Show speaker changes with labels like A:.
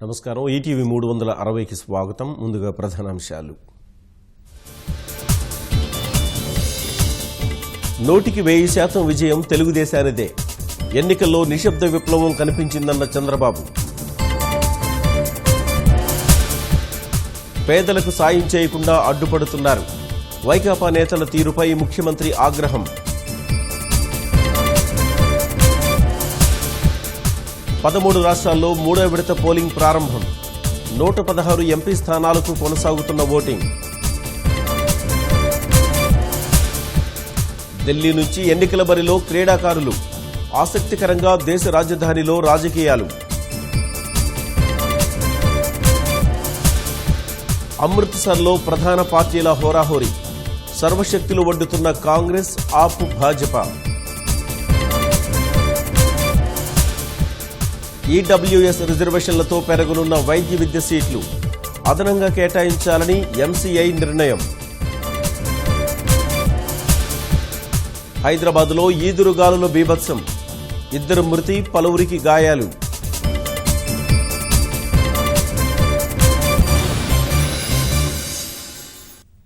A: నమస్కారం. ఈటీవీ 360కి స్వాగతం. ముందుగా ప్రధానాంశాలు. 100% విజయం తెలుగుదేశానిదే. ఎన్నికల్లో నిశ్శబ్ద విప్లవం కనిపించిందన్న చంద్రబాబు. పేదలకు సాయం చేయకుండా అడ్డుపడుతున్నారు. వైకాపా నేతల తీరుపై ముఖ్యమంత్రి ఆగ్రహం. 13 రాష్ట్రాల్లో 3వ విడత పోలింగ్ ప్రారంభం. 116 ఎంపీ స్థానాలకు కొనసాగుతున్న ఓటింగ్. ఢిల్లీ నుంచి ఎన్నికల బరిలో క్రీడాకారులు. ఆసక్తికరంగా దేశ రాజధానిలో రాజకీయాలు. అమృత్సర్లో ప్రధాన పార్టీల హోరాహోరీ. సర్వశక్తులు వడ్డుతున్న కాంగ్రెస్, ఆప్, భాజపా. ఈడబ్ల్యూఎస్ రిజర్వేషన్లతో పెరగనున్న వైద్య విద్య సీట్లు అదనంగా కేటాయించాలని ఎంసీఐ నిర్ణయం. హైదరాబాద్లో ఈదురుగాలుల బీభత్సం. 2 మృతి, పలువురికి గాయాలు.